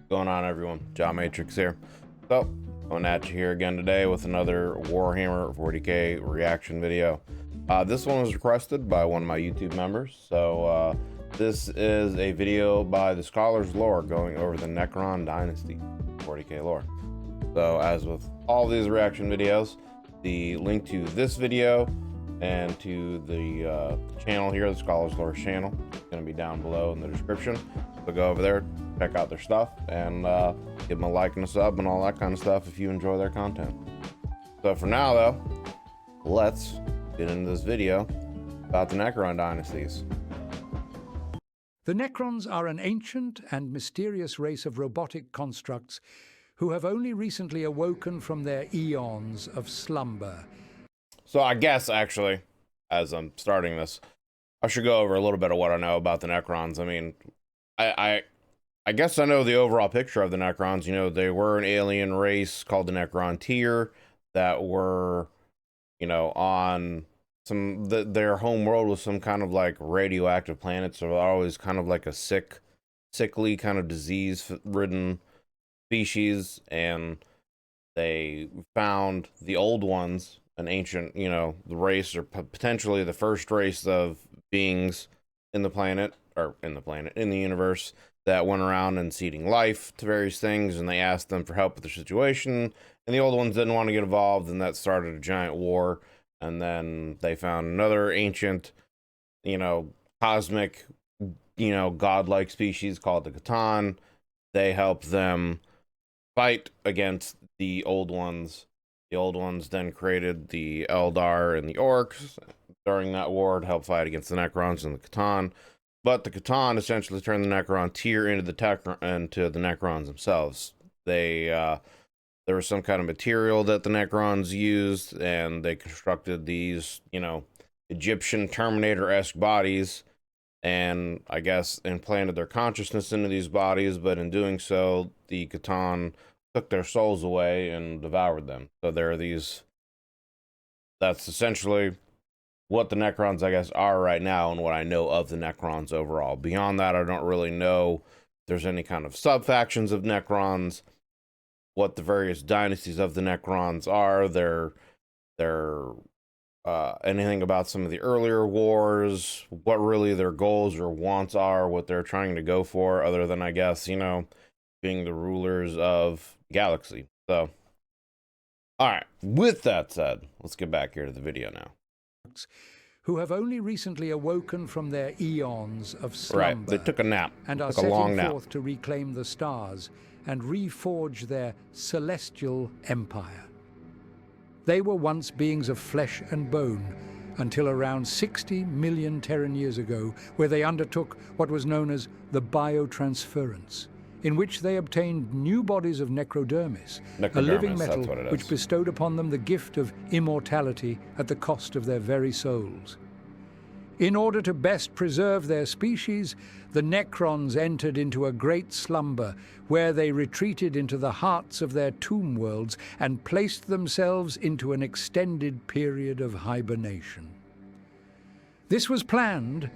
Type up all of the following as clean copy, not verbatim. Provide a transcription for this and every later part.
Going on, everyone? JohnMatrix here. So, coming at you here again today with another Warhammer 40k reaction video. This one was requested by one of my YouTube members. So, this is a video by the Scholar's Lore going over the Necron Dynasties 40k lore. So, as with all these reaction videos, the link to this video and to the channel here, the Scholar's Lore channel, is going to be down below in the description. So go over there, check out their stuff, and give them a like and a sub and all that kind of stuff if you enjoy their content. So for now, though, let's get into this video about the Necron Dynasties. The Necrons are an ancient and mysterious race of robotic constructs who have only recently awoken from their eons of slumber. So I guess, actually, as I'm starting this, I should go over a little bit of what I know about the Necrons. I mean, I guess I know the overall picture of the Necrons. You know, they were an alien race called the Necron tier that were, you know, on their home world was some kind of like radioactive planet. So they're always kind of like a sickly kind of disease-ridden species. And they found the old ones, an ancient, you know, the race, or potentially the first race of beings in the planet, or in the universe, that went around and seeding life to various things, and they asked them for help with their situation, and the old ones didn't want to get involved, and that started a giant war. And then they found another ancient, you know, cosmic, you know, godlike species called the Catan. They helped them fight against the old ones. The old ones then created the Eldar and the Orcs during that war to help fight against the Necrons and the Catan. But the Catan essentially turned the Necron tier into the Necrons themselves. There was some kind of material that the Necrons used, and they constructed these, you know, Egyptian Terminator-esque bodies, and I guess implanted their consciousness into these bodies. But in doing so, the Catan took their souls away and devoured them. So there are these. That's essentially what the Necrons, I guess, are right now, and what I know of the Necrons overall. Beyond that, I don't really know if there's any kind of sub-factions of Necrons, what the various dynasties of the Necrons are, anything about some of the earlier wars, what really their goals or wants are, what they're trying to go for, other than, I guess, you know, being the rulers of galaxy. So, all right, with that said, let's get back here to the video now. Who have only recently awoken from their eons of slumber. Right, they took a nap, and are setting forth to reclaim the stars and reforge their celestial empire. They were once beings of flesh and bone until around 60 million Terran years ago, where they undertook what was known as the biotransference, in which they obtained new bodies of necrodermis, a living metal which bestowed upon them the gift of immortality at the cost of their very souls. In order to best preserve their species, the Necrons entered into a great slumber, where they retreated into the hearts of their tomb worlds and placed themselves into an extended period of hibernation. This was planned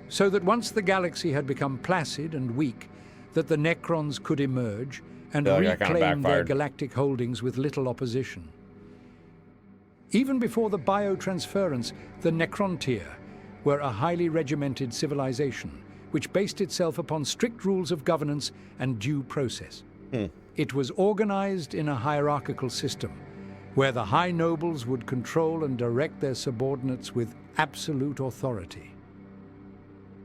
so that once the galaxy had become placid and weak, that the Necrons could emerge and reclaim their galactic holdings with little opposition. Even before the biotransference, the Necron tier were a highly regimented civilization, which based itself upon strict rules of governance and due process. It was organized in a hierarchical system, where the high nobles would control and direct their subordinates with absolute authority.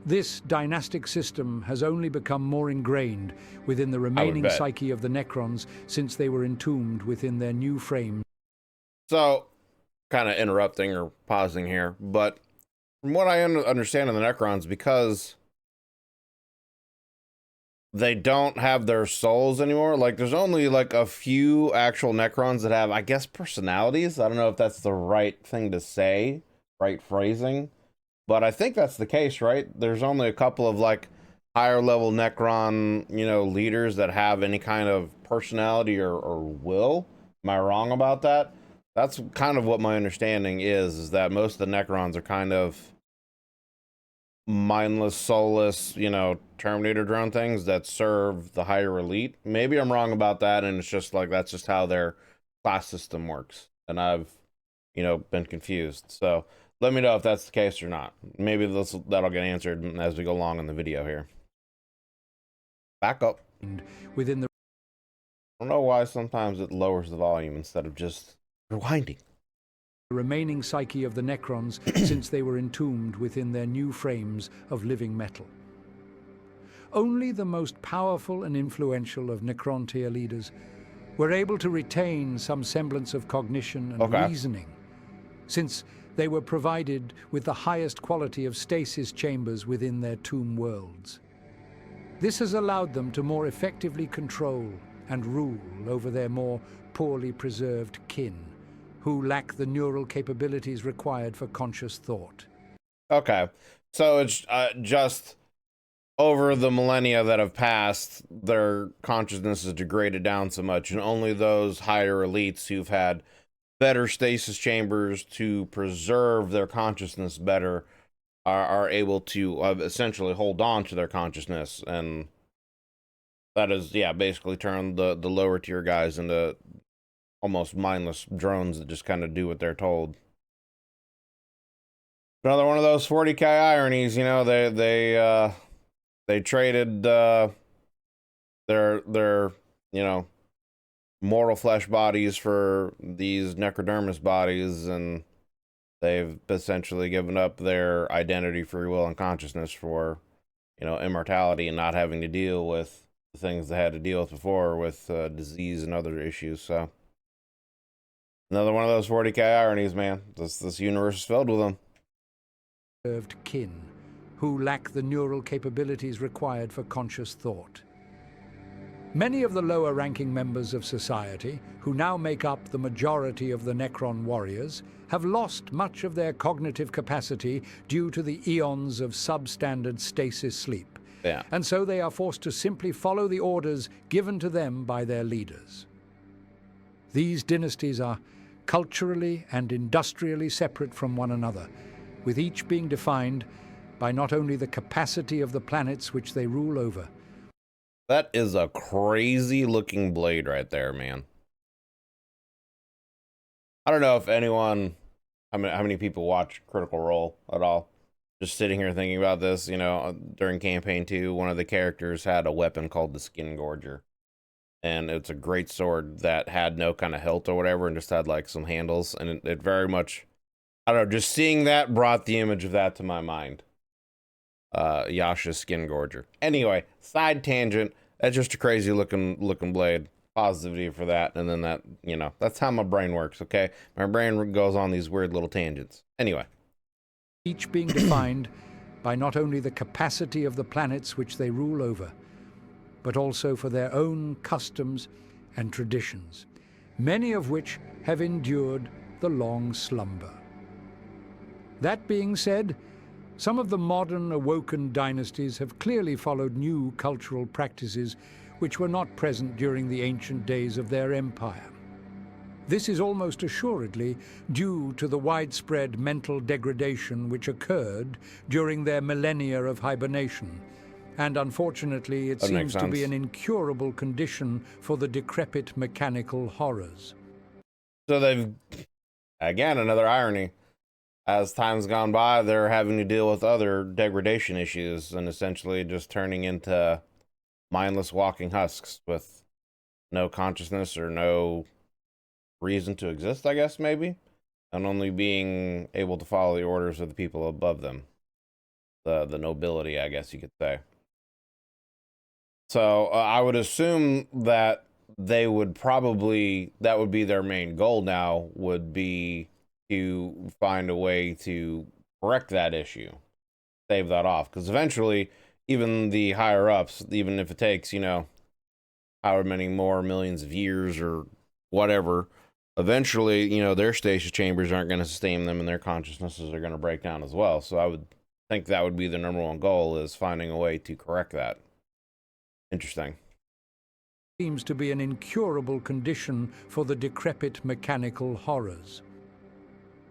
This dynastic system has only become more ingrained within the remaining psyche of the Necrons since they were entombed within their new frame. So, kind of interrupting or pausing here, but from what I understand of the Necrons, because they don't have their souls anymore, like there's only like a few actual Necrons that have, I guess, personalities. I don't know if that's the right thing to say, right phrasing. But I think that's the case, right? There's only a couple of like higher level Necron, you know, leaders that have any kind of personality or will. Am I wrong about that? That's kind of what my understanding is that most of the Necrons are kind of mindless, soulless, you know, Terminator drone things that serve the higher elite. Maybe I'm wrong about that, and it's just like that's just how their class system works, and I've, you know, been confused. So let me know if that's the case or not. Maybe that'll get answered as we go along in the video here. Back up. Within the I don't know why sometimes it lowers the volume instead of just rewinding. remaining psyche of the Necrons since they were entombed within their new frames of living metal. Only the most powerful and influential of Necron tier leaders were able to retain some semblance of cognition and reasoning, since they were provided with the highest quality of stasis chambers within their tomb worlds. This has allowed them to more effectively control and rule over their more poorly preserved kin, who lack the neural capabilities required for conscious thought. Okay, so it's just over the millennia that have passed, their consciousness is degraded down so much, and only those higher elites who've had better stasis chambers to preserve their consciousness better are able to essentially hold on to their consciousness, and that is, yeah, basically turn the lower tier guys into almost mindless drones that just kind of do what they're told. Another one of those 40k ironies, you know, they traded their you know, mortal flesh bodies for these necrodermis bodies, and they've essentially given up their identity, free will, and consciousness for, you know, immortality and not having to deal with the things they had to deal with before with disease and other issues. So another one of those 40k ironies, man. This universe is filled with them. Preserved kin, who lack the neural capabilities required for conscious thought. Many of the lower-ranking members of society, who now make up the majority of the Necron warriors, have lost much of their cognitive capacity due to the eons of substandard stasis sleep. Yeah. And so they are forced to simply follow the orders given to them by their leaders. These dynasties are culturally and industrially separate from one another, with each being defined by not only the capacity of the planets which they rule over. That is a crazy looking blade right there, man. I don't know if anyone, how many people watch Critical Role at all. Just sitting here thinking about this, you know, during campaign 2, one of the characters had a weapon called the Skin Gorger. And it's a great sword that had no kind of hilt or whatever, and just had like some handles. And it very much, I don't know, just seeing that brought the image of that to my mind. Yasha's Skin Gorger. Anyway, side tangent. That's just a crazy looking blade. Positivity for that. And then that, you know, that's how my brain works, okay? My brain goes on these weird little tangents. Anyway. Each being defined by not only the capacity of the planets which they rule over, but also for their own customs and traditions, many of which have endured the long slumber. That being said, some of the modern awoken dynasties have clearly followed new cultural practices which were not present during the ancient days of their empire. This is almost assuredly due to the widespread mental degradation which occurred during their millennia of hibernation, and unfortunately it seems to be an incurable condition for the decrepit mechanical horrors. So they've, again, another irony. As time's gone by, they're having to deal with other degradation issues and essentially just turning into mindless walking husks with no consciousness or no reason to exist, I guess, maybe, and only being able to follow the orders of the people above them. The nobility, I guess you could say. So I would assume that they would probably, that would be their main goal now, would be to find a way to correct that issue, save that off, because eventually even the higher ups, even if it takes, you know, however many more millions of years or whatever, eventually, you know, their stasis chambers aren't going to sustain them and their consciousnesses are going to break down as well. So I would think that would be the #1 goal, is finding a way to correct that. Interesting. Seems to be an incurable condition for the decrepit mechanical horrors.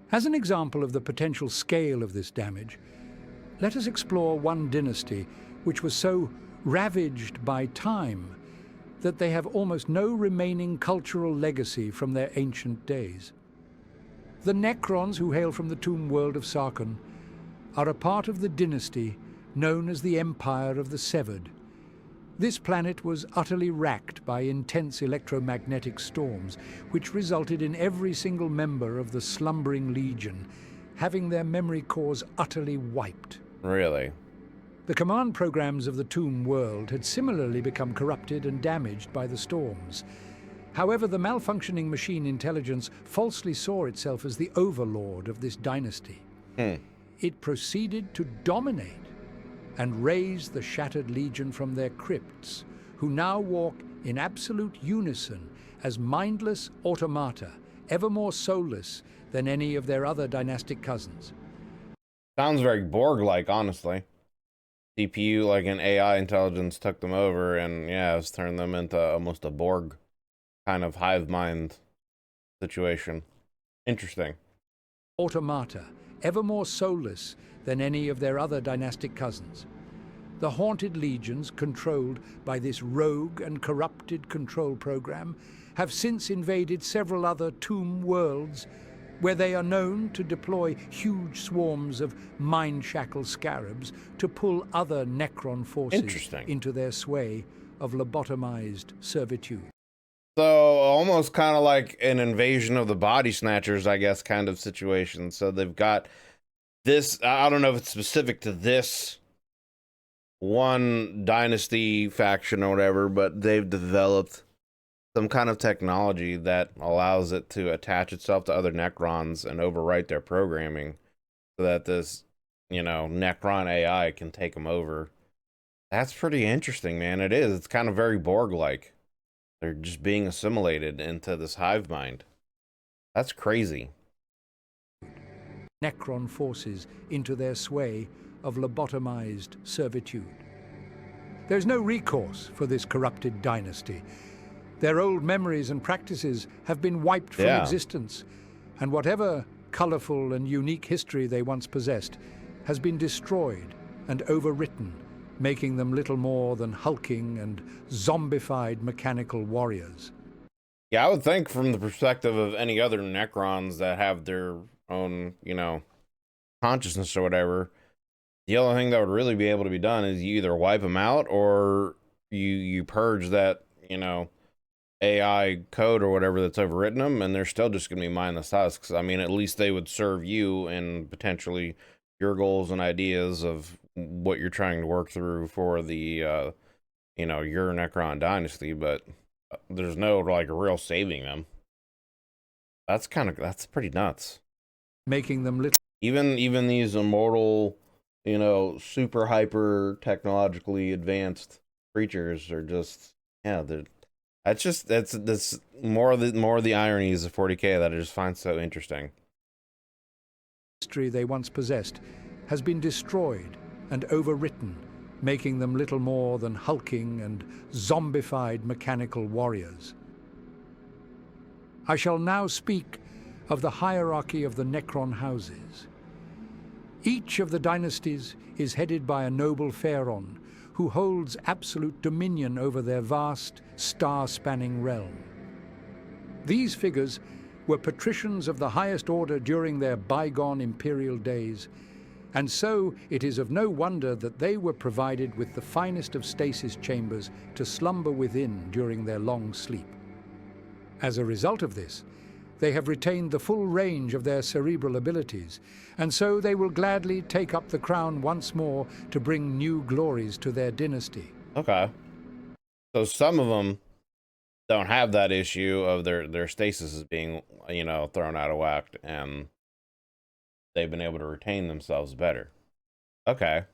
As an example of the potential scale of this damage, let us explore one dynasty which was so ravaged by time that they have almost no remaining cultural legacy from their ancient days. The Necrons, who hail from the tomb world of Szarekhan, are a part of the dynasty known as the Empire of the Severed. This planet was utterly racked by intense electromagnetic storms, which resulted in every single member of the slumbering legion having their memory cores utterly wiped. Really? The command programs of the tomb world had similarly become corrupted and damaged by the storms. However, the malfunctioning machine intelligence falsely saw itself as the overlord of this dynasty. It proceeded to dominate and raise the shattered legion from their crypts, who now walk in absolute unison as mindless automata, ever more soulless than any of their other dynastic cousins. Sounds very Borg-like, honestly. CPU, like an AI intelligence, took them over and, yeah, it's turned them into almost a Borg kind of hive mind situation. Interesting. Automata, ever more soulless than any of their other dynastic cousins. The haunted legions, controlled by this rogue and corrupted control program, have since invaded several other tomb worlds, where they are known to deploy huge swarms of mind-shackled scarabs to pull other Necron forces into their sway of lobotomized servitude. So almost kind of like an invasion of the body snatchers, I guess, kind of situation. So they've got this, I don't know if it's specific to this one dynasty faction or whatever, but they've developed some kind of technology that allows it to attach itself to other Necrons and overwrite their programming so that this, you know, Necron AI can take them over. That's pretty interesting, man. It is. It's kind of very Borg-like. They're just being assimilated into this hive mind. That's crazy. Necron forces into their sway of lobotomized servitude. There's no recourse for this corrupted dynasty. Their old memories and practices have been wiped from existence, and whatever colorful and unique history they once possessed has been destroyed and overwritten, making them little more than hulking and zombified mechanical warriors. Yeah, I would think from the perspective of any other Necrons that have their own, you know, consciousness or whatever, the only thing that would really be able to be done is you either wipe them out or you purge that, you know, AI code or whatever that's overwritten them, and they're still just going to be mindless husks. I mean, at least they would serve you and potentially your goals and ideas of what you're trying to work through for the, you know, your Necron dynasty, but there's no, like, real saving them. That's pretty nuts. Making them little. Even these immortal, you know, super hyper technologically advanced creatures are just, yeah, that's more of the ironies of 40K that I just find so interesting. History they once possessed has been destroyed and overwritten, making them little more than hulking and zombified mechanical warriors. I shall now speak of the hierarchy of the Necron houses. Each of the dynasties is headed by a noble pharaoh who holds absolute dominion over their vast, star-spanning realm. These figures were patricians of the highest order during their bygone imperial days, and so it is of no wonder that they were provided with the finest of stasis chambers to slumber within during their long sleep. As a result of this, they have retained the full range of their cerebral abilities, and so they will gladly take up the crown once more to bring new glories to their dynasty. Okay. So some of them don't have that issue of their stasis is being, you know, thrown out of whack, and they've been able to retain themselves better. Okay.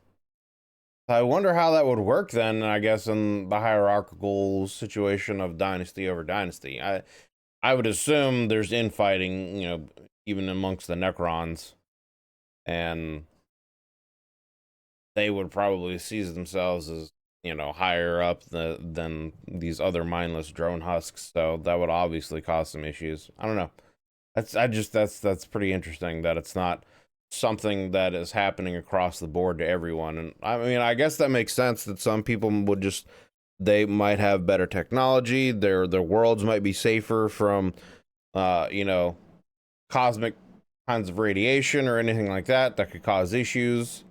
I wonder how that would work then, I guess, in the hierarchical situation of dynasty over dynasty. I would assume there's infighting, you know, even amongst the Necrons, and they would probably see themselves as, you know, higher up than these other mindless drone husks. So that would obviously cause some issues. I don't know. That's pretty interesting that it's not something that is happening across the board to everyone. And I mean, I guess that makes sense that some people would just, they might have better technology, their worlds might be safer from you know, cosmic kinds of radiation or anything like that that could cause issues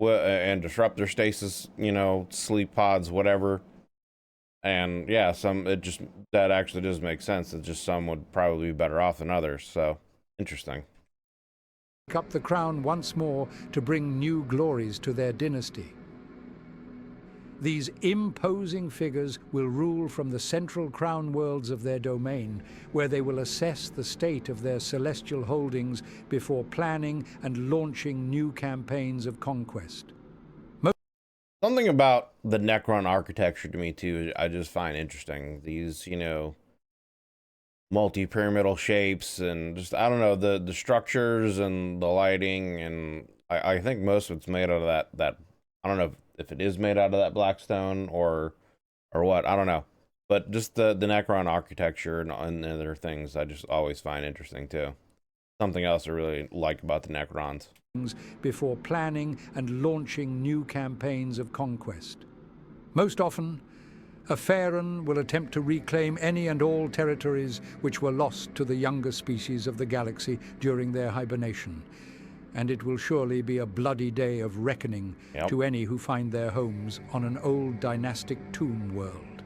and disrupt their stasis, you know, sleep pods, whatever. And yeah, that actually does make sense. It's just some would probably be better off than others. So interesting. Up the crown once more to bring new glories to their dynasty. These imposing figures will rule from the central crown worlds of their domain, where they will assess the state of their celestial holdings before planning and launching new campaigns of conquest. Something about the Necron architecture to me too, I just find interesting. These, you know, multi-pyramidal shapes and just, I don't know, the structures and the lighting, and I think most of it's made out of that I don't know if it is made out of that black stone or what, I don't know. But just the Necron architecture and other things I just always find interesting too. Something else I really like about the Necrons. Before planning and launching new campaigns of conquest. Most often, a Pharaon will attempt to reclaim any and all territories which were lost to the younger species of the galaxy during their hibernation. And it will surely be a bloody day of reckoning to any who find their homes on an old dynastic tomb world.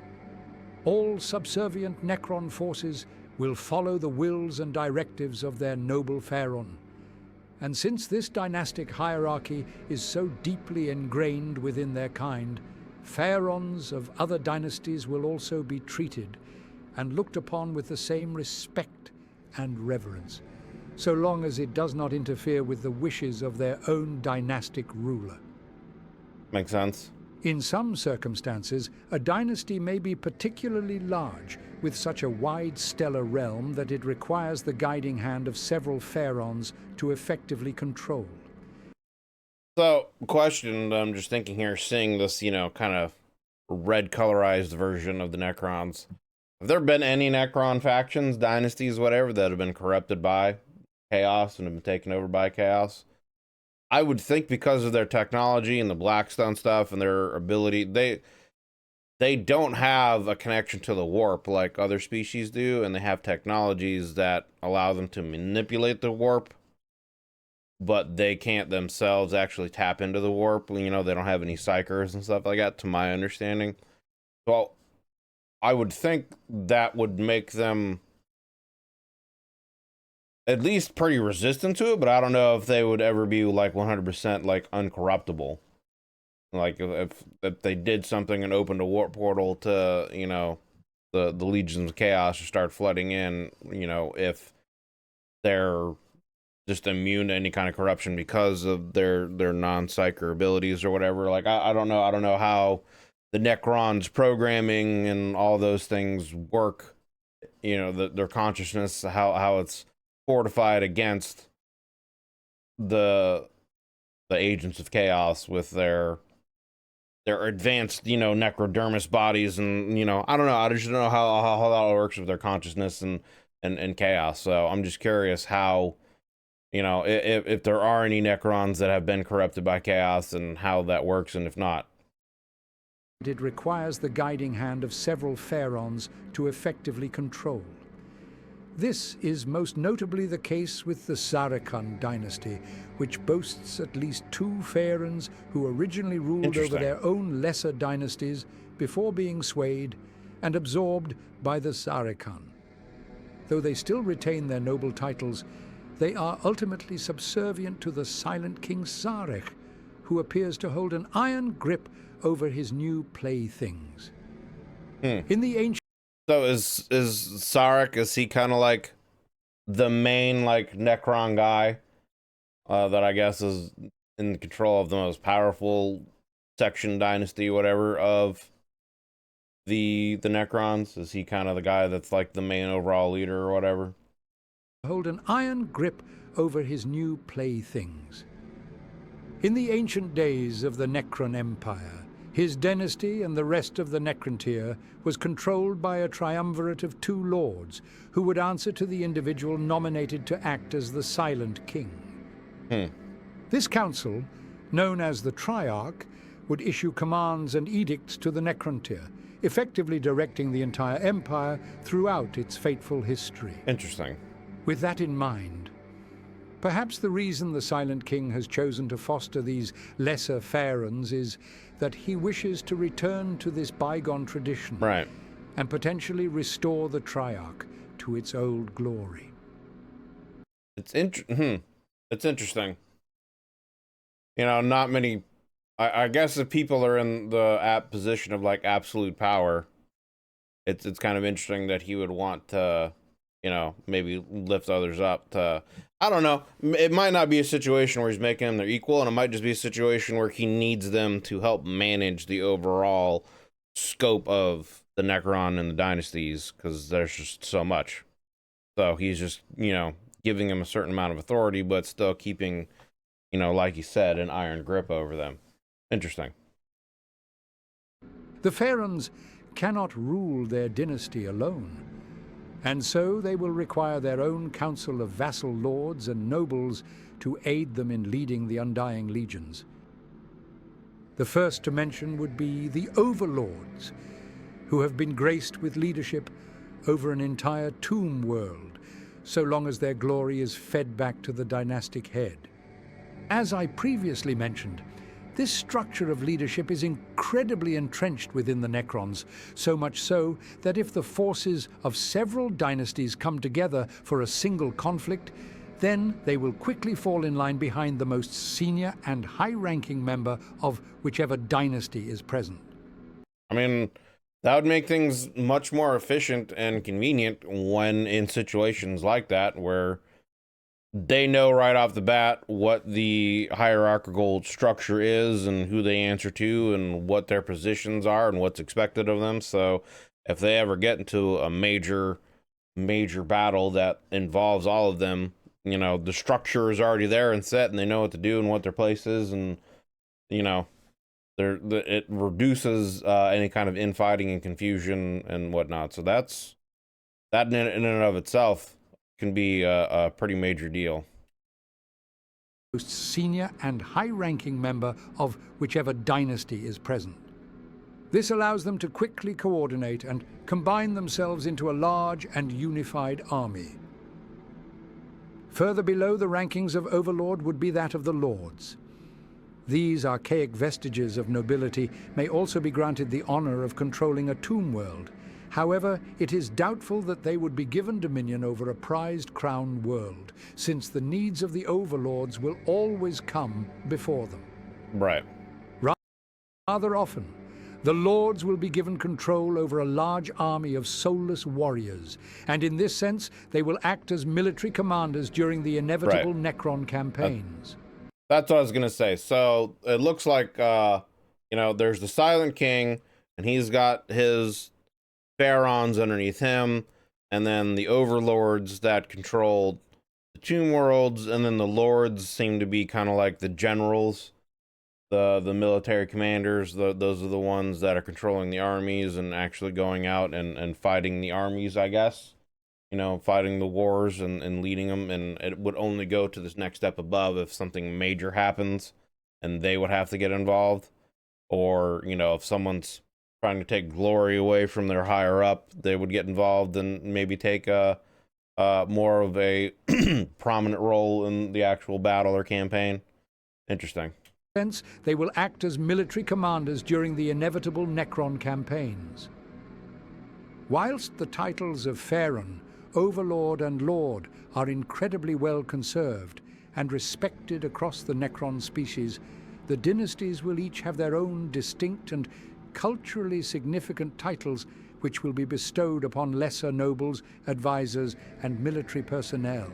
All subservient Necron forces will follow the wills and directives of their noble Pharaon. And since this dynastic hierarchy is so deeply ingrained within their kind, Pharaons of other dynasties will also be treated and looked upon with the same respect and reverence, so long as it does not interfere with the wishes of their own dynastic ruler. Makes sense. In some circumstances, a dynasty may be particularly large, with such a wide stellar realm that it requires the guiding hand of several Pharaons to effectively control. So, question, I'm just thinking here, seeing this, you know, kind of red colorized version of the Necrons. Have there been any Necron factions, dynasties, whatever, that have been corrupted by chaos and have been taken over by chaos? I would think because of their technology and the Blackstone stuff and their ability, they don't have a connection to the warp like other species do, and they have technologies that allow them to manipulate the warp, but they can't themselves actually tap into the warp. You know, they don't have any psychers and stuff like that, to my understanding. So I would think that would make them at least pretty resistant to it, but I don't know if they would ever be like 100% like uncorruptible. Like if they did something and opened a warp portal to, you know, the legions of chaos to start flooding in, you know, if they're just immune to any kind of corruption because of their non-psyker abilities or whatever. Like I don't know how the Necrons programming and all those things work, you know, their consciousness, how it's fortified against the agents of chaos with their advanced, you know, necrodermis bodies. And, you know, I don't know, I just don't know how that works with their consciousness and chaos. So I'm just curious how, you know, if there are any Necrons that have been corrupted by chaos and how that works, and if not. It requires the guiding hand of several Pharaons to effectively control. This is most notably the case with the Szarekhan dynasty, which boasts at least 2 Pharaons who originally ruled over their own lesser dynasties before being swayed and absorbed by the Szarekhan. Though they still retain their noble titles, they are ultimately subservient to the silent king Sautekh, who appears to hold an iron grip over his new playthings. In the ancient... So is Szarekh, is he kind of like the main like Necron guy that I guess is in control of the most powerful section dynasty, whatever, of the Necrons? Is he kind of the guy that's like the main overall leader or whatever? Hold an iron grip over his new playthings. In the ancient days of the Necron Empire, his dynasty and the rest of the Necrontyre was controlled by a triumvirate of 2 lords who would answer to the individual nominated to act as the Silent King. This council, known as the Triarch, would issue commands and edicts to the Necrontyr, effectively directing the entire empire throughout its fateful history. Interesting. With that in mind, perhaps the reason the Silent King has chosen to foster these lesser pharaons is that he wishes to return to this bygone tradition, right, and potentially restore the Triarch to its old glory. It's interesting. You know, not many. I guess if people are in the position of like absolute power, it's kind of interesting that he would want to, you know, maybe lift others up to, I don't know. It might not be a situation where he's making them their equal, and it might just be a situation where he needs them to help manage the overall scope of the Necron and the dynasties, because there's just so much. So he's just, you know, giving them a certain amount of authority, but still keeping, you know, like you said, an iron grip over them. Interesting. The pharaons cannot rule their dynasty alone, and so they will require their own council of vassal lords and nobles to aid them in leading the Undying Legions. The first to mention would be the Overlords, who have been graced with leadership over an entire tomb world, so long as their glory is fed back to the dynastic head. As I previously mentioned, this structure of leadership is incredibly entrenched within the Necrons, so much so that if the forces of several dynasties come together for a single conflict, then they will quickly fall in line behind the most senior and high-ranking member of whichever dynasty is present. I mean, that would make things much more efficient and convenient when in situations like that, where they know right off the bat what the hierarchical structure is and who they answer to and what their positions are and what's expected of them. So if they ever get into a major battle that involves all of them, you know, the structure is already there and set, and they know what to do and what their place is, and, you know, it reduces any kind of infighting and confusion and whatnot. So that in and of itself can be a pretty major deal. Most senior and high-ranking member of whichever dynasty is present. This allows them to quickly coordinate and combine themselves into a large and unified army. Further below the rankings of Overlord would be that of the Lords. These archaic vestiges of nobility may also be granted the honor of controlling a tomb world. However, it is doubtful that they would be given dominion over a prized crown world, since the needs of the overlords will always come before them. Right. Rather often, the lords will be given control over a large army of soulless warriors, and in this sense, they will act as military commanders during the inevitable Necron campaigns. That's what I was going to say. So it looks like, you know, there's the Silent King, and he's got his pharaons underneath him, and then the overlords that control the tomb worlds, and then the lords seem to be kind of like the generals, the military commanders. Those are the ones that are controlling the armies and actually going out and fighting the armies, I guess, you know, fighting the wars and leading them. And it would only go to this next step above if something major happens and they would have to get involved, or, you know, if someone's trying to take glory away from their higher up, they would get involved and maybe take a more of a prominent role in the actual battle or campaign. Interesting. They will act as military commanders during the inevitable Necron campaigns. Whilst the titles of Pharaon, Overlord and Lord are incredibly well conserved and respected across the Necron species, the dynasties will each have their own distinct and culturally significant titles which will be bestowed upon lesser nobles, advisors, and military personnel.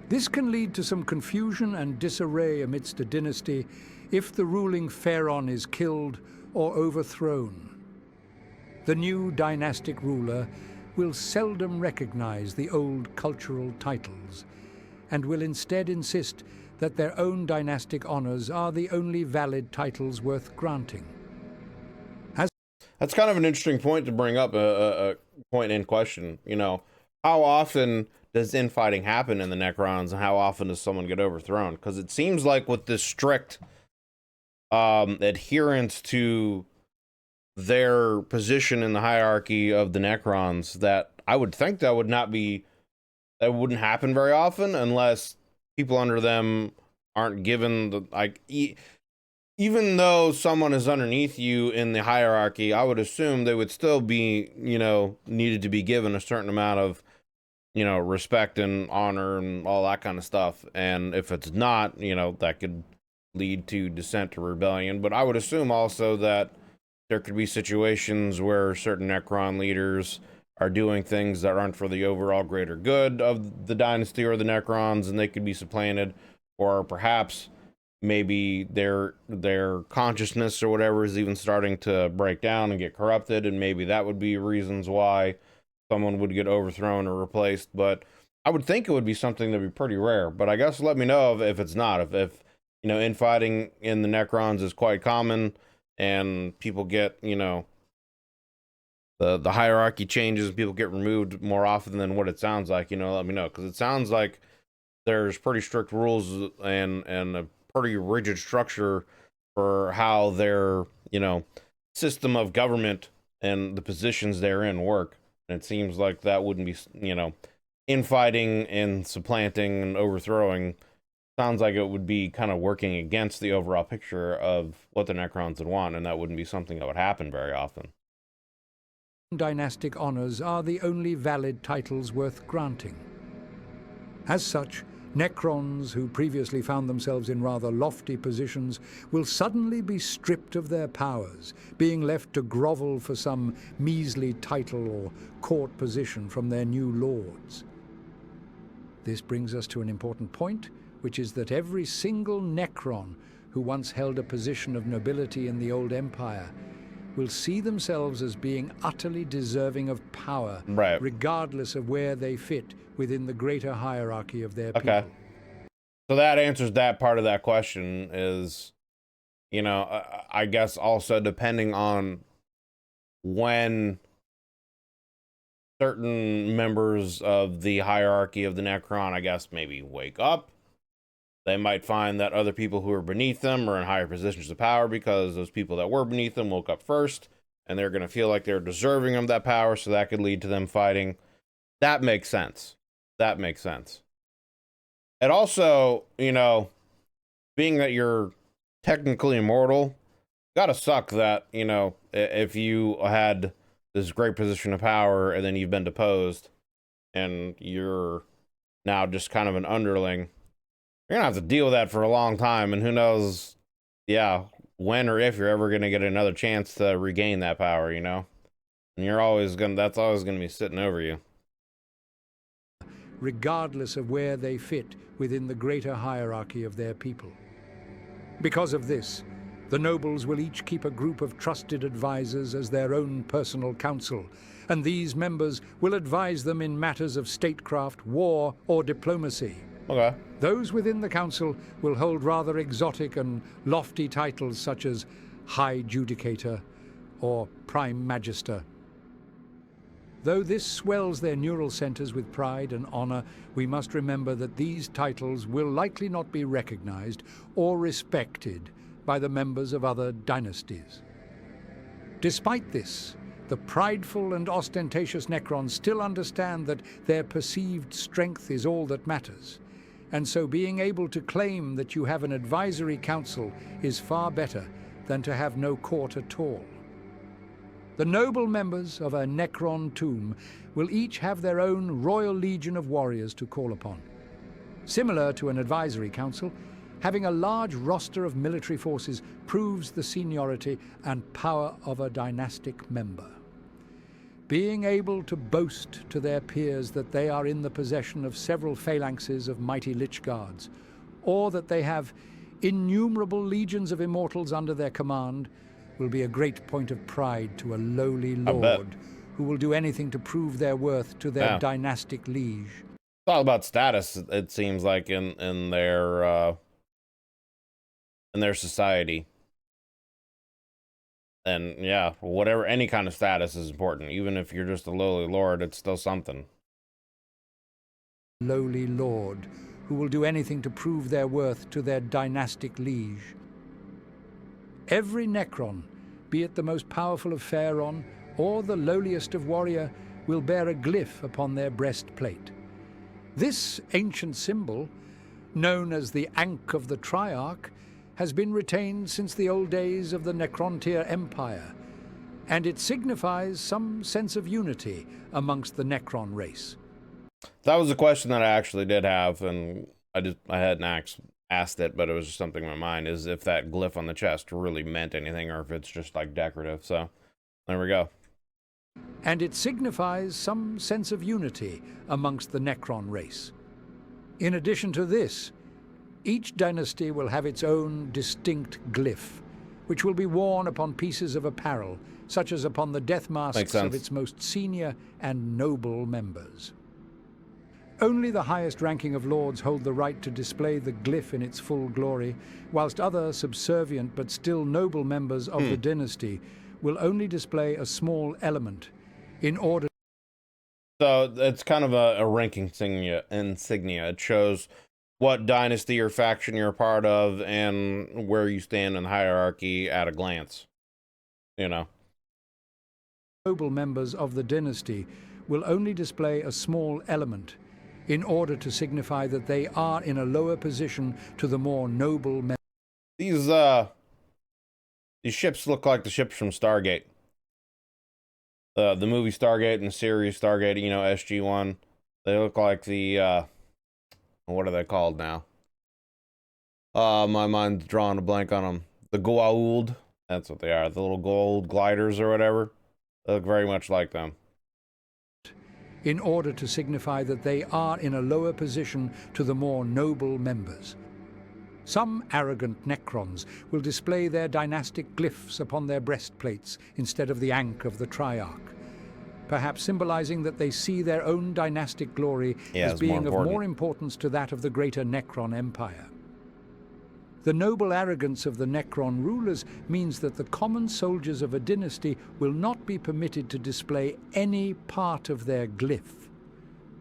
This can lead to some confusion and disarray amidst a dynasty if the ruling pharaon is killed or overthrown. The new dynastic ruler will seldom recognize the old cultural titles and will instead insist that their own dynastic honors are the only valid titles worth granting. That's kind of an interesting point to bring up, a point in question. You know, how often does infighting happen in the Necrons, and how often does someone get overthrown? Because it seems like with this strict adherence to their position in the hierarchy of the Necrons, that I would think that wouldn't happen very often unless people under them aren't given the even though someone is underneath you in the hierarchy, I would assume they would still be, needed to be given a certain amount of, respect and honor and all that kind of stuff. And if it's not, that could lead to dissent or rebellion. But I would assume also that there could be situations where certain Necron leaders are doing things that aren't for the overall greater good of the dynasty or the Necrons, and they could be supplanted, or perhaps maybe their consciousness or whatever is even starting to break down and get corrupted, and maybe that would be reasons why someone would get overthrown or replaced. But I would think it would be something that'd be pretty rare. But I guess let me know if it's not, if infighting in the Necrons is quite common and people get, the hierarchy changes and people get removed more often than what it sounds like. Let me know, because it sounds like there's pretty strict rules and a pretty rigid structure for how their, system of government and the positions they're in work. And it seems like that wouldn't be, infighting and supplanting and overthrowing. Sounds like it would be kind of working against the overall picture of what the Necrons would want, and that wouldn't be something that would happen very often. Dynastic honors are the only valid titles worth granting. As such, Necrons who previously found themselves in rather lofty positions will suddenly be stripped of their powers, being left to grovel for some measly title or court position from their new lords. This brings us to an important point, which is that every single Necron who once held a position of nobility in the old empire will see themselves as being utterly deserving of power, right, regardless of where they fit within the greater hierarchy of their okay. people. So that answers that part of that question. Is, I guess also depending on when certain members of the hierarchy of the Necron, I guess, maybe wake up, they might find that other people who are beneath them are in higher positions of power because those people that were beneath them woke up first, and they're going to feel like they're deserving of that power, so that could lead to them fighting. That makes sense. That makes sense. And also, being that you're technically immortal, gotta suck that, if you had this great position of power and then you've been deposed and you're now just kind of an underling, you're gonna have to deal with that for a long time, and who knows, when or if you're ever gonna get another chance to regain that power, and that's always gonna be sitting over you. Regardless of where they fit within the greater hierarchy of their people. Because of this, the nobles will each keep a group of trusted advisors as their own personal council, and these members will advise them in matters of statecraft, war, or diplomacy. Okay. Those within the council will hold rather exotic and lofty titles such as High Judicator or Prime Magister. Though this swells their neural centers with pride and honor, we must remember that these titles will likely not be recognized or respected by the members of other dynasties. Despite this, the prideful and ostentatious Necrons still understand that their perceived strength is all that matters, and so being able to claim that you have an advisory council is far better than to have no court at all. The noble members of a Necron tomb will each have their own royal legion of warriors to call upon. Similar to an advisory council, having a large roster of military forces proves the seniority and power of a dynastic member. Being able to boast to their peers that they are in the possession of several phalanxes of mighty Lich Guards, or that they have innumerable legions of immortals under their command, will be a great point of pride to a lowly lord who will do anything to prove their worth to their dynastic liege. It's all about status, it seems like, in their society. And whatever, any kind of status is important. Even if you're just a lowly lord, it's still something. lowly lord who will do anything to prove their worth to their dynastic liege. Every Necron, be it the most powerful of Pharaon or the lowliest of warrior, will bear a glyph upon their breastplate. This ancient symbol, known as the Ankh of the Triarch, has been retained since the old days of the Necrontyr Empire, and it signifies some sense of unity amongst the Necron race. That was a question that I actually did have, and I hadn't asked it, but it was just something in my mind, is if that glyph on the chest really meant anything or if it's just like decorative. So there we go. And it signifies some sense of unity amongst the Necron race. In addition to this, each dynasty will have its own distinct glyph, which will be worn upon pieces of apparel, such as upon the death masks of its most senior and noble members. Only the highest ranking of lords hold the right to display the glyph in its full glory, whilst other subservient but still noble members of the dynasty will only display a small element in order. So it's kind of a ranking insignia. It shows what dynasty or faction you're a part of and where you stand in the hierarchy at a glance, you know. Noble members of the dynasty will only display a small element in order to signify that they are in a lower position to the more noble members. These ships look like the ships from Stargate. The movie Stargate and the series Stargate, you know, SG-1. They look like the, what are they called now? My mind's drawing a blank on them. The Goa'uld. That's what they are. The little gold gliders or whatever. They look very much like them. In order to signify that they are in a lower position to the more noble members. Some arrogant Necrons will display their dynastic glyphs upon their breastplates instead of the Ankh of the Triarch, perhaps symbolizing that they see their own dynastic glory as being of more importance to that of the greater Necron Empire. The noble arrogance of the Necron rulers means that the common soldiers of a dynasty will not be permitted to display any part of their glyph.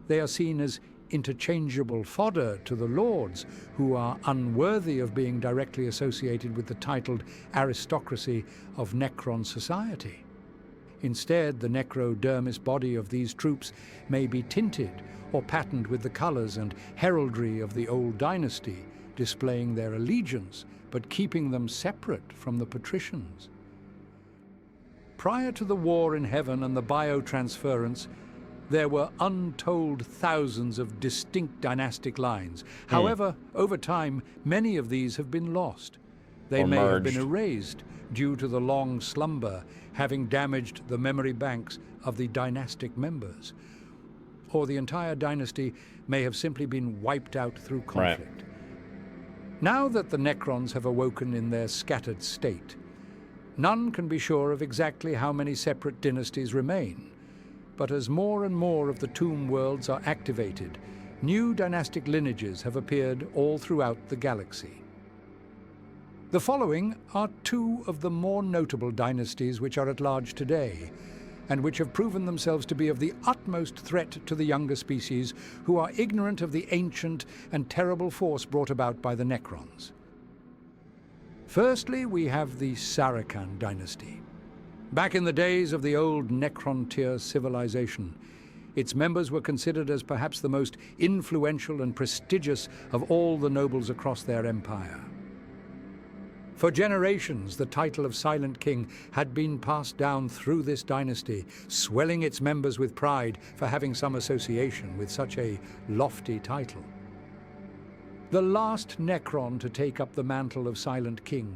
They are seen as interchangeable fodder to the lords, who are unworthy of being directly associated with the titled aristocracy of Necron society. Instead, the necrodermis body of these troops may be tinted or patterned with the colors and heraldry of the old dynasty, displaying their allegiance, but keeping them separate from the patricians. Prior to the war in heaven and the biotransference, there were untold thousands of distinct dynastic lines. However, over time, many of these have been lost. They may have been erased due to the long slumber having damaged the memory banks of the dynastic members. Or the entire dynasty may have simply been wiped out through conflict. Now that the Necrons have awoken in their scattered state, none can be sure of exactly how many separate dynasties remain. But as more and more of the tomb worlds are activated, new dynastic lineages have appeared all throughout the galaxy. The following are two of the more notable dynasties which are at large today, and which have proven themselves to be of the utmost threat to the younger species, who are ignorant of the ancient and terrible force brought about by the Necrons. Firstly, we have the Szarekhan dynasty. Back in the days of the old Necrontyr civilization, its members were considered as perhaps the most influential and prestigious of all the nobles across their empire. For generations, the title of Silent King had been passed down through this dynasty, swelling its members with pride for having some association with such a lofty title. The last Necron to take up the mantle of Silent King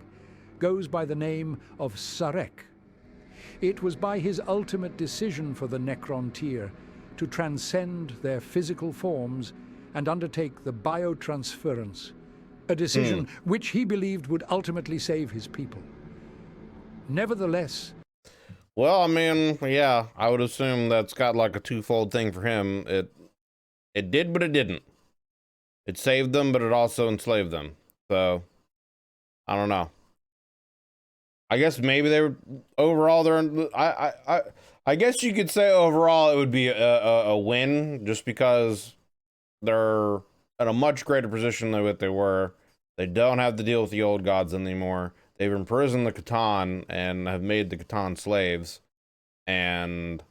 goes by the name of Szarekh. It was by his ultimate decision for the Necrontyr to transcend their physical forms and undertake the biotransference, a decision which he believed would ultimately save his people. Nevertheless... Well, I mean, yeah, I would assume that's got like a twofold thing for him. It did, but it didn't. It saved them, but it also enslaved them. So, I don't know. I guess maybe they were, overall, I guess you could say overall it would be a win, just because they're in a much greater position than what they were. They don't have to deal with the old gods anymore. They've imprisoned the Catan and have made the Catan slaves. And,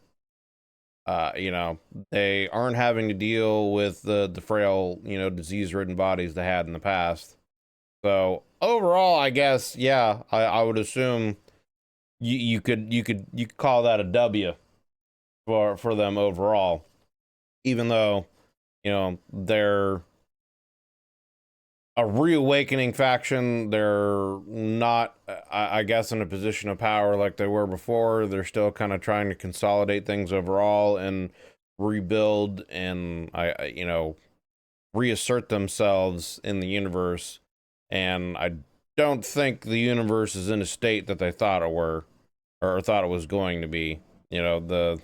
you know, they aren't having to deal with the frail, you know, disease-ridden bodies they had in the past. So overall, I guess, yeah, I would assume you could call that a W for them overall, even though, you know, they're a reawakening faction. They're not, I guess, in a position of power like they were before. They're still kind of trying to consolidate things overall and rebuild and, you know, reassert themselves in the universe. And I don't think the universe is in a state that they thought it were, or thought it was going to be. You know,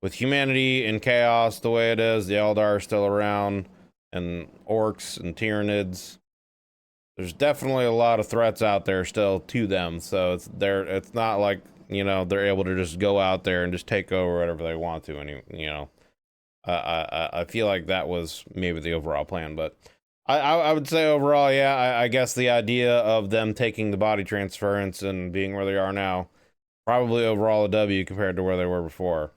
with humanity and chaos the way it is, the Eldar are still around, and orcs and Tyranids. There's definitely a lot of threats out there still to them. So it's not like, you know, they're able to just go out there and just take over whatever they want to. And, you know, I feel like that was maybe the overall plan, but I would say overall, yeah, I guess the idea of them taking the body transference and being where they are now, probably overall a W compared to where they were before.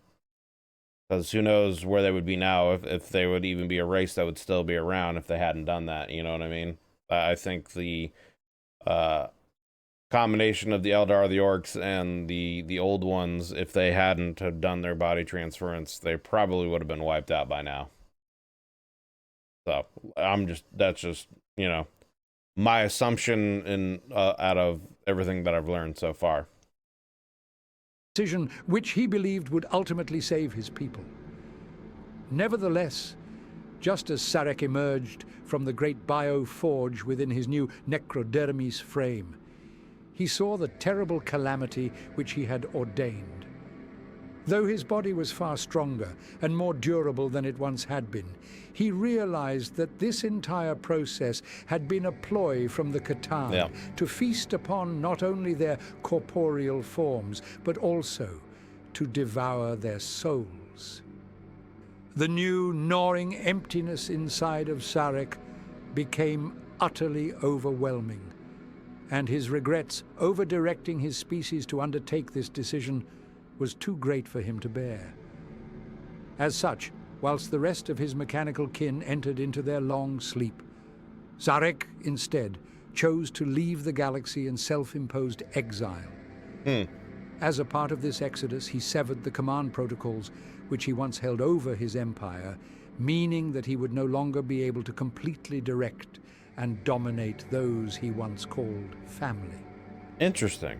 Because who knows where they would be now, if they would even be a race that would still be around if they hadn't done that, you know what I mean? I think the combination of the Eldar, the Orcs, and the old ones, if they hadn't have done their body transference, they probably would have been wiped out by now. So that's just, you know, my assumption in out of everything that I've learned so far. Decision which he believed would ultimately save his people. Nevertheless, just as Szarekh emerged from the great bioforge within his new necrodermis frame, he saw the terrible calamity which he had ordained. Though his body was far stronger and more durable than it once had been, he realized that this entire process had been a ploy from the Catan to feast upon not only their corporeal forms, but also to devour their souls. The new gnawing emptiness inside of Szarekh became utterly overwhelming, and his regrets over directing his species to undertake this decision was too great for him to bear. As such, whilst the rest of his mechanical kin entered into their long sleep, Szarekh instead chose to leave the galaxy in self-imposed exile. As a part of this exodus, he severed the command protocols which he once held over his empire, meaning that he would no longer be able to completely direct and dominate those he once called family. Interesting.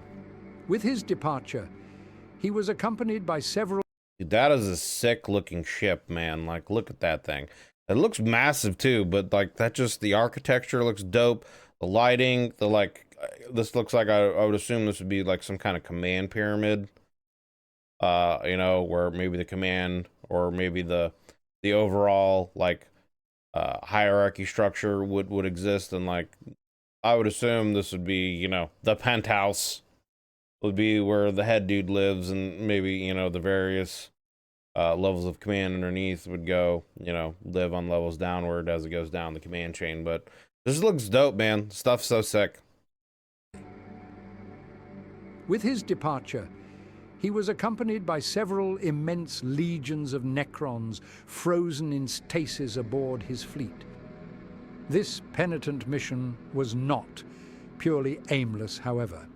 With his departure, he was accompanied by several... Dude, that is a sick looking ship, man. Like, look at that thing. It looks massive too, but like that, just the architecture looks dope. The lighting, this looks like, I would assume this would be like some kind of command pyramid. You know, where maybe the command or maybe the overall like hierarchy structure would exist, and like I would assume this would be, you know, the penthouse would be where the head dude lives, and maybe, you know, the various levels of command underneath would go, you know, live on levels downward as it goes down the command chain. But this looks dope, man. Stuff's so sick. With his departure, he was accompanied by several immense legions of Necrons frozen in stasis aboard his fleet. This penitent mission was not purely aimless, however.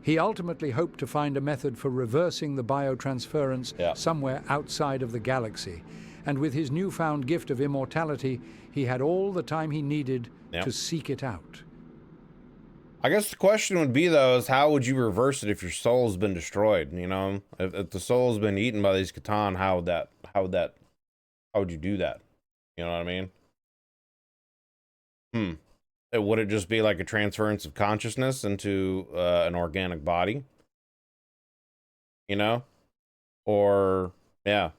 He ultimately hoped to find a method for reversing the biotransference somewhere outside of the galaxy, and with his newfound gift of immortality, he had all the time he needed to seek it out. I guess the question would be, though, is how would you reverse it if your soul's been destroyed? You know, if the soul's been eaten by these Catan, how would you do that? You know what I mean? Would it just be like a transference of consciousness into an organic body? You know? Or, yeah,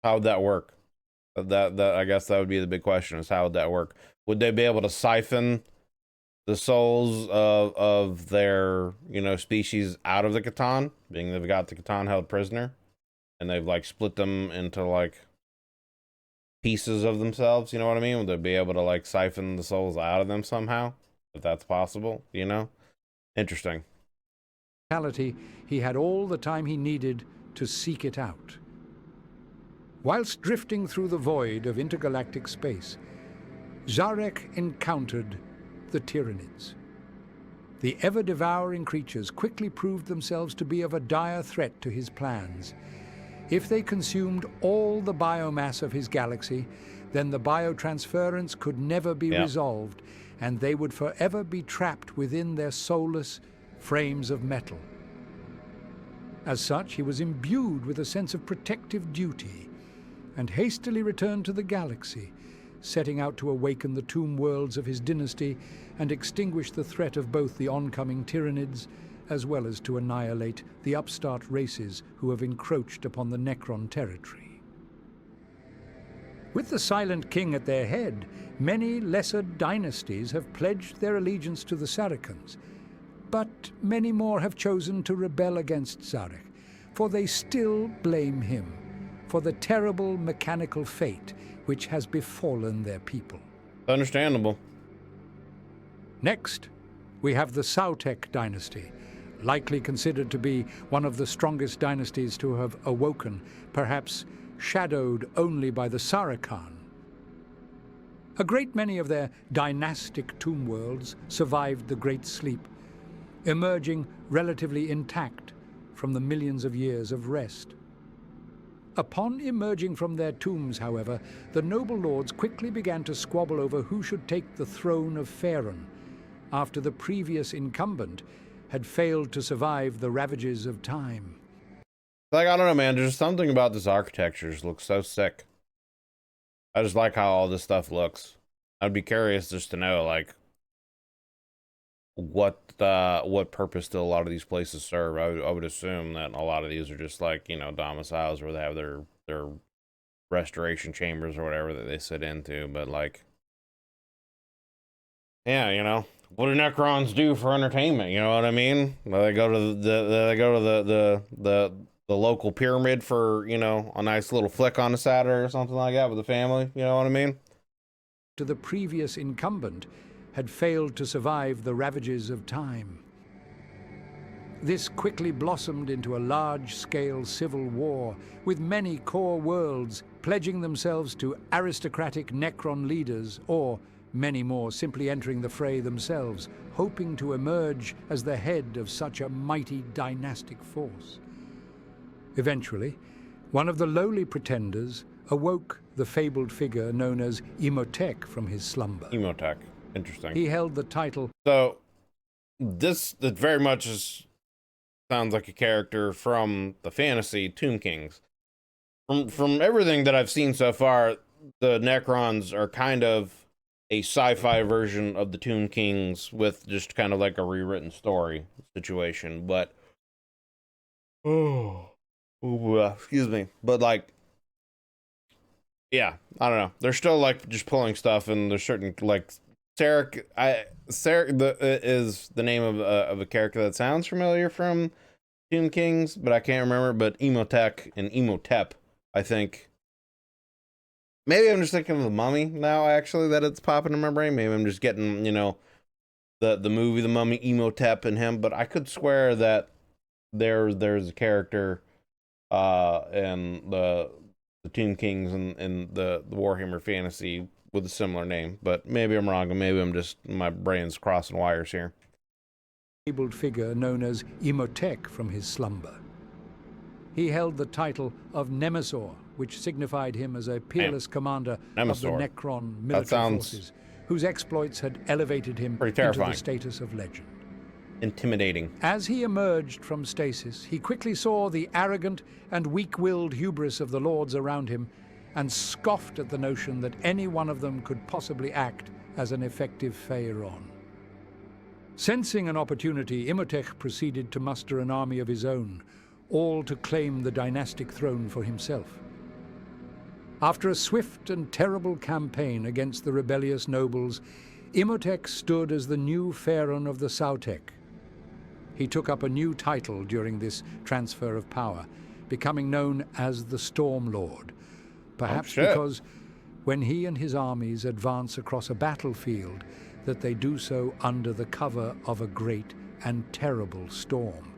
how would that work? That I guess that would be the big question, is how would that work? Would they be able to siphon the souls of their, you know, species out of the Catan, being they've got the Catan held prisoner, and they've like split them into like pieces of themselves, you know what I mean? Would they be able to like siphon the souls out of them somehow, if that's possible, you know? Interesting. He had all the time he needed to seek it out. Whilst drifting through the void of intergalactic space, Szarekh encountered the Tyranids. The ever-devouring creatures quickly proved themselves to be of a dire threat to his plans. If they consumed all the biomass of his galaxy, then the biotransference could never be resolved, and they would forever be trapped within their soulless frames of metal. As such, he was imbued with a sense of protective duty, and hastily returned to the galaxy, setting out to awaken the tomb worlds of his dynasty and extinguish the threat of both the oncoming Tyranids, as well as to annihilate the upstart races who have encroached upon the Necron territory. With the Silent King at their head, many lesser dynasties have pledged their allegiance to the Sarekhans, but many more have chosen to rebel against Szarekh, for they still blame him for the terrible mechanical fate which has befallen their people. Understandable. Next, we have the Sautekh dynasty, likely considered to be one of the strongest dynasties to have awoken, perhaps shadowed only by the Szarekhan. A great many of their dynastic tomb worlds survived the Great Sleep, emerging relatively intact from the millions of years of rest. Upon emerging from their tombs, however, the noble lords quickly began to squabble over who should take the throne of Pharaon, after the previous incumbent had failed to survive the ravages of time. Like, I don't know, man, there's something about this architecture just looks so sick. I just like how all this stuff looks. I'd be curious just to know, like, what purpose do a lot of these places serve. I would assume that a lot of these are just like, you know, domiciles where they have their restoration chambers or whatever that they sit into, but like, yeah, you know, what do Necrons do for entertainment? You know what I mean? They go to the local pyramid for, you know, a nice little flick on a Saturday or something like that with the family. You know what I mean? To the previous incumbent had failed to survive the ravages of time. This quickly blossomed into a large-scale civil war, with many core worlds pledging themselves to aristocratic Necron leaders, or many more simply entering the fray themselves, hoping to emerge as the head of such a mighty dynastic force. Eventually, one of the lowly pretenders awoke the fabled figure known as Imotekh from his slumber. Imotekh. Interesting. He held the title. So, this very much sounds like a character from the fantasy Tomb Kings. From everything that I've seen so far, the Necrons are kind of a sci-fi version of the Tomb Kings with just kind of like a rewritten story situation. But excuse me. But like, yeah, I don't know. They're still like just pulling stuff, and there's certain like. Szarekh is the name of a character that sounds familiar from Tomb Kings, but I can't remember. But Imotekh and Imotekh, I think. Maybe I'm just thinking of the Mummy now, actually, that it's popping in my brain. Maybe I'm just getting, you know, the movie The Mummy, Imotekh and him. But I could swear that there's a character in the Tomb Kings and the Warhammer Fantasy with a similar name, but maybe I'm wrong, and maybe I'm just, my brain's crossing wires here. Fabled figure known as Imotekh from his slumber. He held the title of Nemesor, which signified him as a peerless commander of the Necron military forces, whose exploits had elevated him into the status of legend. Intimidating. As he emerged from stasis, he quickly saw the arrogant and weak-willed hubris of the lords around him, and scoffed at the notion that any one of them could possibly act as an effective Pharaon. Sensing an opportunity, Imotekh proceeded to muster an army of his own, all to claim the dynastic throne for himself. After a swift and terrible campaign against the rebellious nobles, Imotekh stood as the new Pharaon of the Sautekh. He took up a new title during this transfer of power, becoming known as the Storm Lord. Perhaps because when he and his armies advance across a battlefield, that they do so under the cover of a great and terrible storm.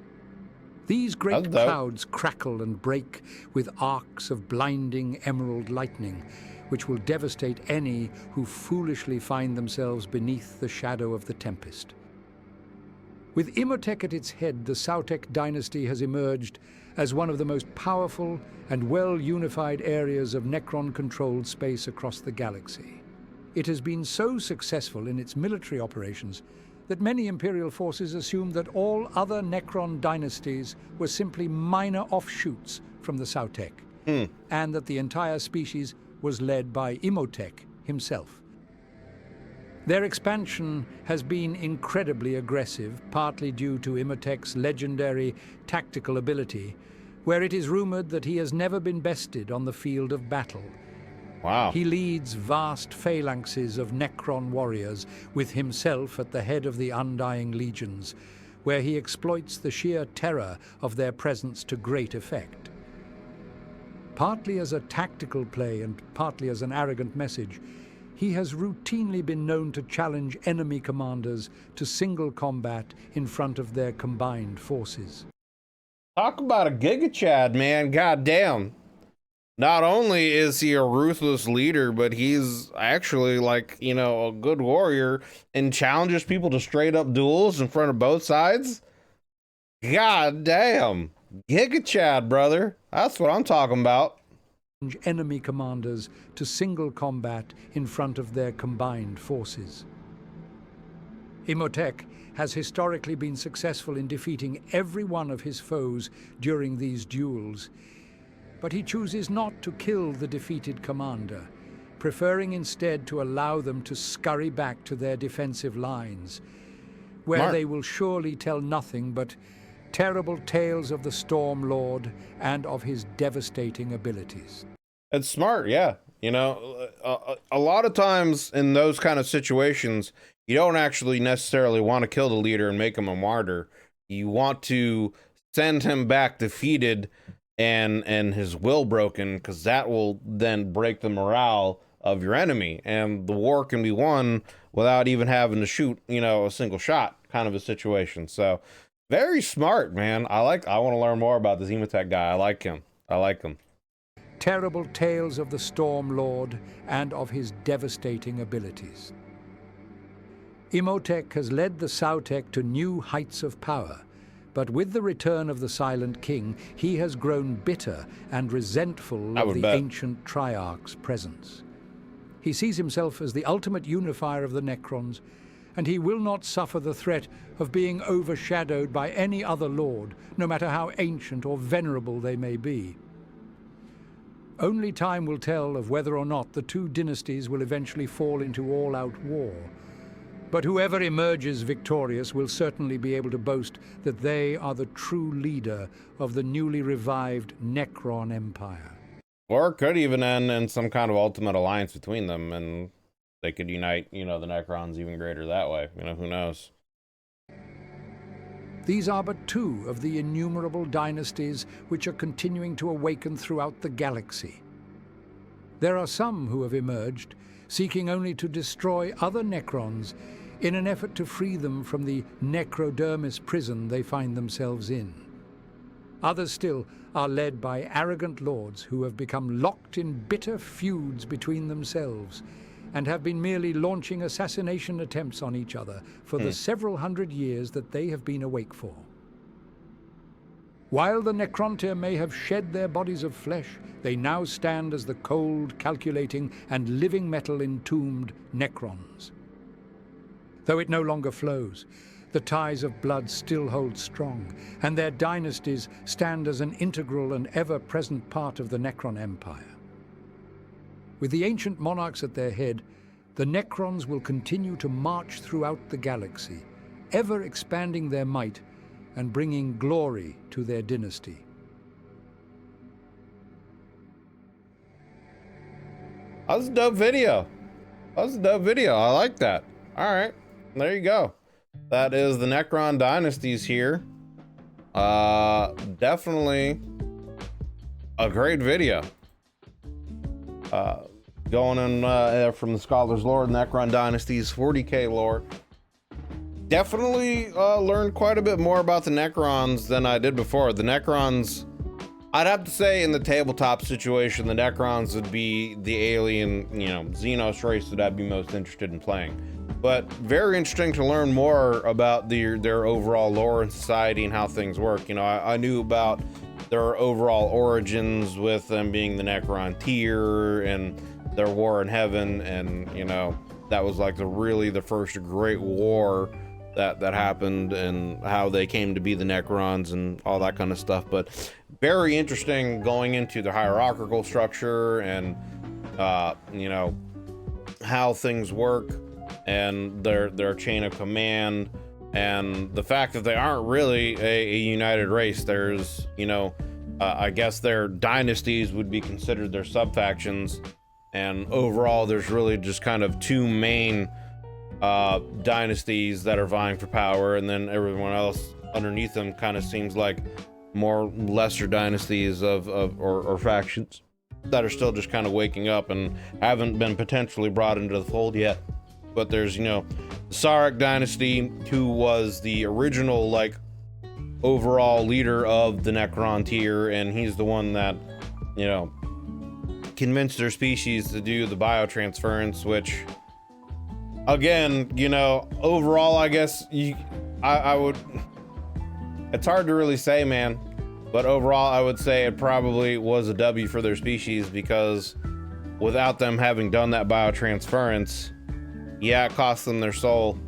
These great clouds crackle and break with arcs of blinding emerald lightning, which will devastate any who foolishly find themselves beneath the shadow of the tempest. With Imotekh at its head, the Sautekh dynasty has emerged as one of the most powerful and well-unified areas of Necron-controlled space across the galaxy. It has been so successful in its military operations that many Imperial forces assumed that all other Necron dynasties were simply minor offshoots from the Sautekh, and that the entire species was led by Imotekh himself. Their expansion has been incredibly aggressive, partly due to Imotech's legendary tactical ability, where it is rumored that he has never been bested on the field of battle. Wow. He leads vast phalanxes of Necron warriors, with himself at the head of the Undying Legions, where he exploits the sheer terror of their presence to great effect. Partly as a tactical play and partly as an arrogant message, he has routinely been known to challenge enemy commanders to single combat in front of their combined forces. Talk about a Gigachad, man. Goddamn. Not only is he a ruthless leader, but he's actually, like, you know, a good warrior and challenges people to straight up duels in front of both sides. God damn. Gigachad, brother. That's what I'm talking about. Enemy commanders to single combat in front of their combined forces. Imotekh has historically been successful in defeating every one of his foes during these duels, but he chooses not to kill the defeated commander, preferring instead to allow them to scurry back to their defensive lines, where they will surely tell nothing but terrible tales of the Storm Lord and of his devastating abilities. It's smart, yeah. You know, a lot of times in those kind of situations, you don't actually necessarily want to kill the leader and make him a martyr. You want to send him back defeated and his will broken, because that will then break the morale of your enemy, and the war can be won without even having to shoot, you know, a single shot, kind of a situation. So very smart, man. I want to learn more about this Imotekh guy. I like him. Terrible tales of the Storm Lord and of his devastating abilities. Imotekh has led the Sautekh to new heights of power, but with the return of the Silent King, he has grown bitter and resentful of the ancient Triarch's presence. He sees himself as the ultimate unifier of the Necrons, and he will not suffer the threat of being overshadowed by any other lord, no matter how ancient or venerable they may be. Only time will tell of whether or not the two dynasties will eventually fall into all-out war. But whoever emerges victorious will certainly be able to boast that they are the true leader of the newly revived Necron Empire. Or it could even end in some kind of ultimate alliance between them, and they could unite, you know, the Necrons even greater that way. You know, who knows? These are but two of the innumerable dynasties which are continuing to awaken throughout the galaxy. There are some who have emerged, seeking only to destroy other Necrons in an effort to free them from the necrodermis prison they find themselves in. Others still are led by arrogant lords who have become locked in bitter feuds between themselves and have been merely launching assassination attempts on each other for the several hundred years that they have been awake for. While the Necrontyr may have shed their bodies of flesh, they now stand as the cold, calculating, and living metal entombed Necrons. Though it no longer flows, the ties of blood still hold strong, and their dynasties stand as an integral and ever-present part of the Necron Empire. With the ancient monarchs at their head, the Necrons will continue to march throughout the galaxy, ever expanding their might and bringing glory to their dynasty. That was a dope video. I like that. All right, there you go. That is the Necron Dynasties here. Definitely a great video. going in from the Scholar's Lore, NECRON Dynasties, 40k lore. Definitely learned quite a bit more about the Necrons than I did before. The Necrons, I'd have to say, in the tabletop situation, the Necrons would be the alien, you know, Xenos race that I'd be most interested in playing. But very interesting to learn more about their overall lore and society and how things work. You know, I knew about their overall origins with them being the Necron tier and their war in heaven, and you know, that was like the first great war that happened, and how they came to be the Necrons and all that kind of stuff. But very interesting going into the hierarchical structure and you know, how things work and their chain of command, and the fact that they aren't really a united race. There's, you know, I guess their dynasties would be considered their sub-factions, and overall there's really just kind of two main dynasties that are vying for power, and then everyone else underneath them kind of seems like more lesser dynasties or factions that are still just kind of waking up and haven't been potentially brought into the fold yet. But there's, you know, the Szarekh dynasty, who was the original like overall leader of the Necron tier, and he's the one that, you know, convinced their species to do the biotransference, which again, you know, overall, I guess I would, it's hard to really say, man, but overall I would say it probably was a W for their species, because without them having done that biotransference, yeah, it cost them their soul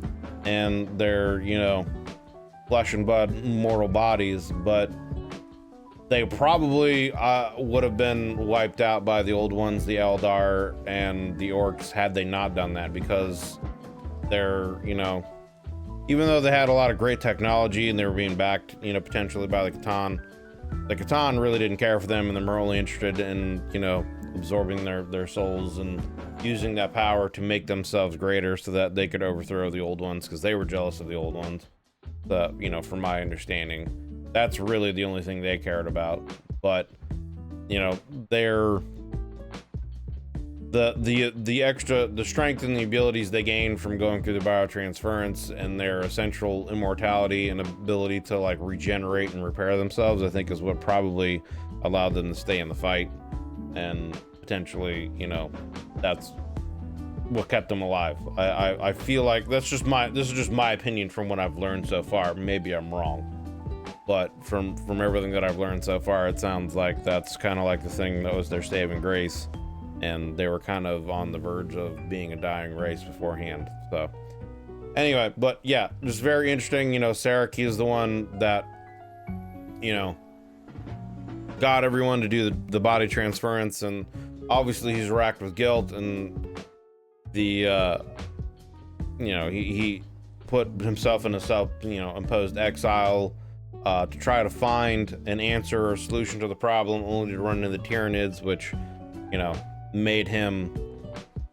and their, you know, flesh and blood mortal bodies, but they probably would have been wiped out by the old ones, the Eldar and the Orcs, had they not done that, because they're, you know, even though they had a lot of great technology and they were being backed, you know, potentially by the Catan really didn't care for them, and they were only interested in, you know, absorbing their souls and using that power to make themselves greater so that they could overthrow the old ones, because they were jealous of the old ones. You know, from my understanding, that's really the only thing they cared about. But, you know, they're the strength and the abilities they gain from going through the biotransference, and their essential immortality and ability to like regenerate and repair themselves, I think is what probably allowed them to stay in the fight, and potentially, you know, that's what kept them alive. I feel like this is just my opinion from what I've learned so far. Maybe I'm wrong, but from everything that I've learned so far, it sounds like that's kind of like the thing that was their saving grace, and they were kind of on the verge of being a dying race beforehand. So anyway, but yeah, just very interesting. You know, Szarekh is the one that, you know, got everyone to do the body transference, and obviously he's racked with guilt, and the you know, he put himself in a imposed exile to try to find an answer or a solution to the problem, only to run into the Tyranids, which, you know, made him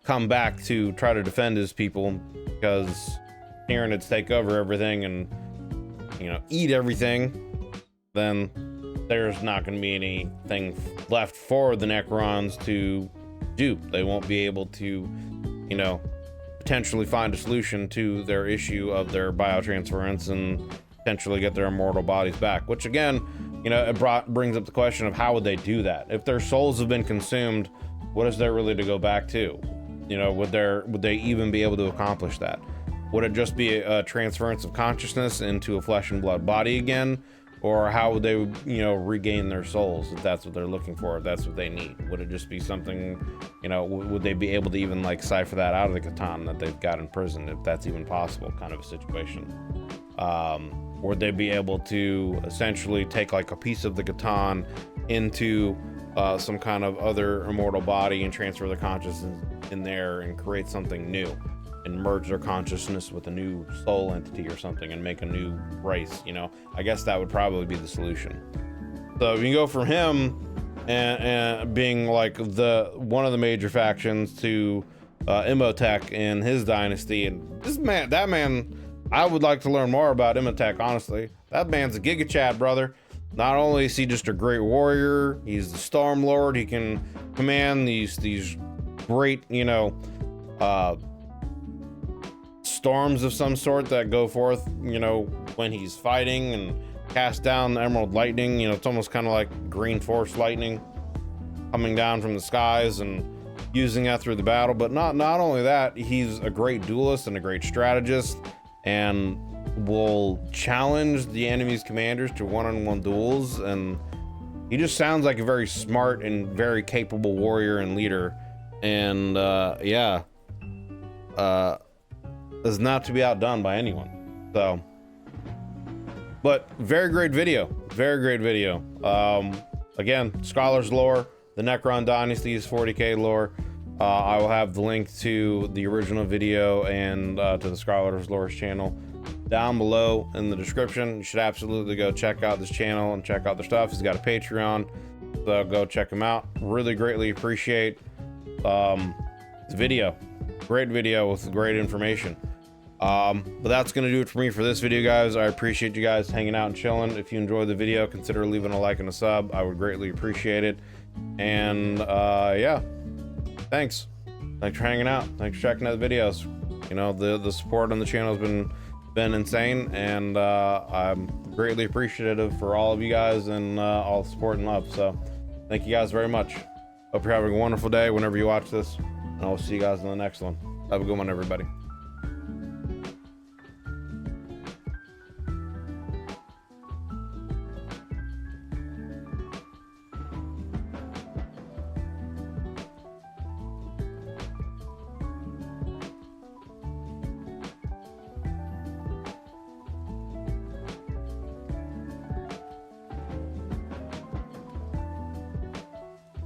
come back to try to defend his people, because Tyranids take over everything and, you know, eat everything. Then there's not going to be anything left for the Necrons to do. They won't be able to, you know, potentially find a solution to their issue of their biotransference and potentially get their immortal bodies back, which again, you know, it brings up the question of how would they do that? If their souls have been consumed, what is there really to go back to? You know, would they even be able to accomplish that? Would it just be a transference of consciousness into a flesh and blood body again? Or how would they, you know, regain their souls, if that's what they're looking for, if that's what they need? Would it just be something, you know, would they be able to even like cipher that out of the Catan that they've got in prison, if that's even possible, kind of a situation? Would they be able to essentially take like a piece of the Catan into some kind of other immortal body and transfer their consciousness in there and create something new, and merge their consciousness with a new soul entity or something and make a new race? You know, I guess that would probably be the solution. So you go from him and being like one of the major factions to Imotekh and his dynasty, and that man, I would like to learn more about Imotekh, honestly. That man's a Gigachad, brother. Not only is he just a great warrior, he's the Storm Lord. He can command these great, you know, storms of some sort that go forth, you know, when he's fighting, and cast down emerald lightning. You know, it's almost kind of like green force lightning coming down from the skies and using that through the battle. But not only that, he's a great duelist and a great strategist, and will challenge the enemy's commanders to one-on-one duels. And he just sounds like a very smart and very capable warrior and leader. And yeah, is not to be outdone by anyone. So, but very great video, very great video. Again, Scholar's lore, the Necron Dynasties 40k lore. I will have the link to the original video and to the Scholar's Lore channel down below in the description. You should absolutely go check out this channel and check out their stuff. He's got a Patreon, so go check him out. Really greatly appreciate the video. Great video with great information. But that's gonna do it for me for this video, guys. I appreciate you guys hanging out and chilling. If you enjoyed the video, consider leaving a like and a sub. I would greatly appreciate it. And yeah, thanks for hanging out. Thanks for checking out the videos. You know, the support on the channel has been insane, and I'm greatly appreciative for all of you guys and all the support and love. So thank you guys very much. Hope you're having a wonderful day whenever you watch this, and I'll see you guys in the next one. Have a good one, everybody.